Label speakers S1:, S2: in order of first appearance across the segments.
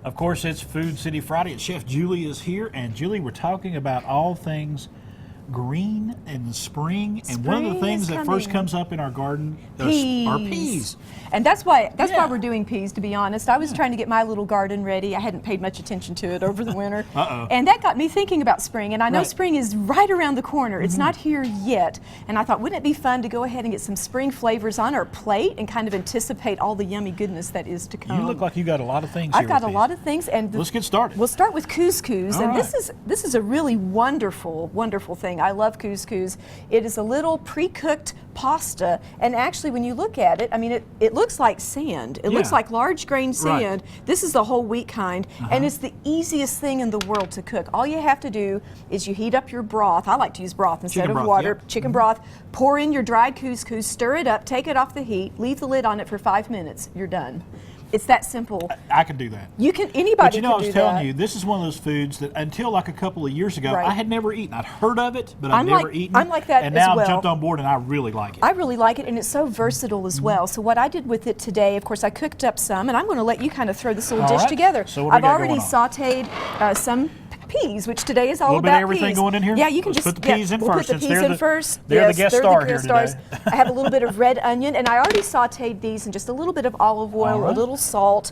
S1: Of course, it's Food City Friday, and Chef Julie is here. And Julie, we're talking about all things green and spring. And one of the things that first comes up in our garden are peas.
S2: And that's why we're doing peas, to be honest. I was trying to get my little garden ready. I hadn't paid much attention to it over the winter. And that got me thinking about spring. And I know spring is right around the corner. It's not here yet. And I thought, wouldn't it be fun to go ahead and get some spring flavors on our plate and kind of anticipate all the yummy goodness that is to come?
S1: You look like you got a lot of things
S2: I've got a lot of things. And
S1: let's get started.
S2: We'll start with couscous. And this is a really wonderful, wonderful thing. I love couscous. It is a little pre-cooked pasta, and actually when you look at it, I mean, it looks like sand. It looks like large grain sand. This is the whole wheat kind, and it's the easiest thing in the world to cook. All you have to do is you heat up your broth. I like to use broth instead of water. Chicken broth. Pour in your dried couscous, stir it up, take it off the heat, leave the lid on it for 5 minutes. You're done. It's that simple.
S1: I can do that.
S2: You can. Anybody
S1: but you know,
S2: can
S1: I was
S2: do
S1: telling
S2: that.
S1: you, this is one of those foods that until like a couple of years ago, I had never eaten. I'd heard of it, but I'd never eaten.
S2: I'm like that
S1: and
S2: as
S1: now
S2: well.
S1: I've jumped on board, and I really like it.
S2: I really like it, and it's so versatile as well. So what I did with it today, of course, I cooked up some, and I'm going to let you kind of throw this little dish together.
S1: So what
S2: I've already sautéed some peas, which today is all about peas.
S1: A little bit of everything going in here?
S2: Yeah, you can
S1: Let's
S2: just
S1: put the peas in
S2: we'll
S1: first.
S2: Put the peas in first.
S1: They're the guest star here today.
S2: I have a little bit of red onion, and I already sautéed these in just a little bit of olive oil, a little salt.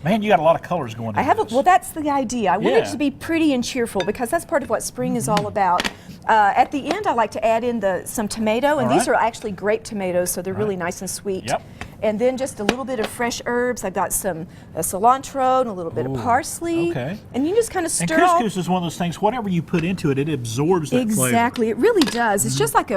S1: Man, you got a lot of colors going in this.
S2: Well, that's the idea. I want it to be pretty and cheerful because that's part of what spring is all about. At the end, I like to add in some tomato, and these are actually grape tomatoes, so they're really nice and sweet.
S1: Yep.
S2: And then just a little bit of fresh herbs. I've got some cilantro and a little bit of parsley.
S1: Okay.
S2: And you just kind of stir.
S1: And couscous is one of those things, whatever you put into it, it absorbs that flavor.
S2: Exactly. It really does. It's just like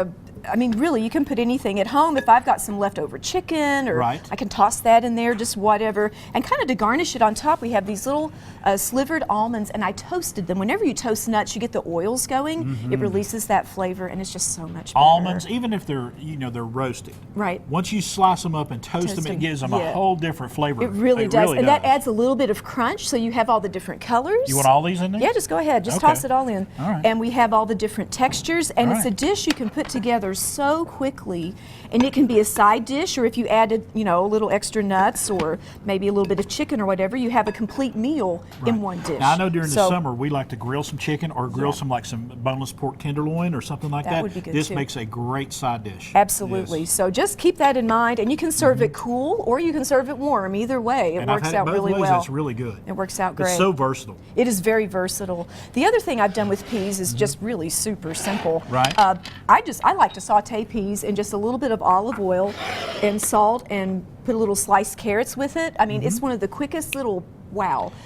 S2: I mean, really, you can put anything at home. If I've got some leftover chicken, or I can toss that in there, just whatever. And kind of to garnish it on top, we have these little slivered almonds, and I toasted them. Whenever you toast nuts, you get the oils going. It releases that flavor, and it's just so much better.
S1: Almonds, even if they're, they're roasted.
S2: Right.
S1: Once you slice them up and toast them, it gives them a whole different flavor.
S2: It really does. And that adds a little bit of crunch, so you have all the different colors.
S1: You want all these in there?
S2: Yeah, just go ahead. Just toss it all in.
S1: All right.
S2: And we have all the different textures, and it's a dish you can put together so quickly. And it can be a side dish, or if you added, a little extra nuts or maybe a little bit of chicken or whatever, you have a complete meal in one dish.
S1: Now, I know during the summer we like to grill some chicken or grill some boneless pork tenderloin or something like that.
S2: That would be good
S1: This
S2: too.
S1: makes a great side dish.
S2: Absolutely. Yes. So just keep that in mind, and you can serve it cool or you can serve it warm. Either way, it works out really well.
S1: It's really good.
S2: It works out great.
S1: It's so versatile.
S2: It is very versatile. The other thing I've done with peas is just really super simple.
S1: Right.
S2: I like to saute peas in just a little bit of olive oil and salt, and put a little sliced carrots with it. I mean, it's one of the quickest little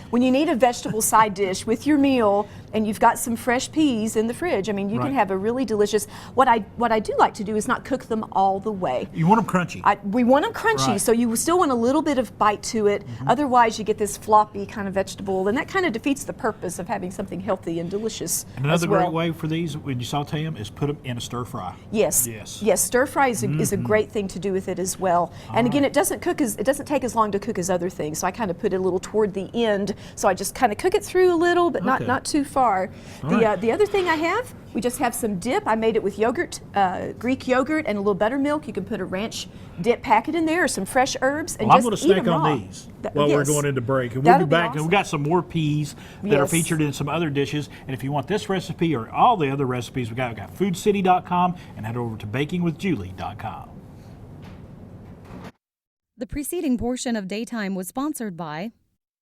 S2: when you need a vegetable side dish with your meal and you've got some fresh peas in the fridge, I mean, you can have a really delicious. What I do like to do is not cook them all the way.
S1: You want them crunchy.
S2: We want them crunchy, so you still want a little bit of bite to it. Otherwise, you get this floppy kind of vegetable, and that kind of defeats the purpose of having something healthy and delicious.
S1: And another great way for these, when you saute them, is put them in a stir fry.
S2: Yes. Stir fry is a great thing to do with it as well. And again, it doesn't take as long to cook as other things. So I kind of put it a little toward the end, so I just kind of cook it through a little, but not too far. The other thing I have, we just have some dip. I made it with yogurt, Greek yogurt, and a little buttermilk. You can put a ranch dip packet in there, or some fresh herbs, and
S1: I'm
S2: just
S1: going
S2: eat
S1: to snack
S2: them
S1: on
S2: raw.
S1: these while we're going into break. And we'll be back. Awesome. We've got some more peas that are featured in some other dishes. And if you want this recipe or all the other recipes, we've got foodcity.com, and head over to bakingwithjulie.com.
S3: The preceding portion of Daytime was sponsored by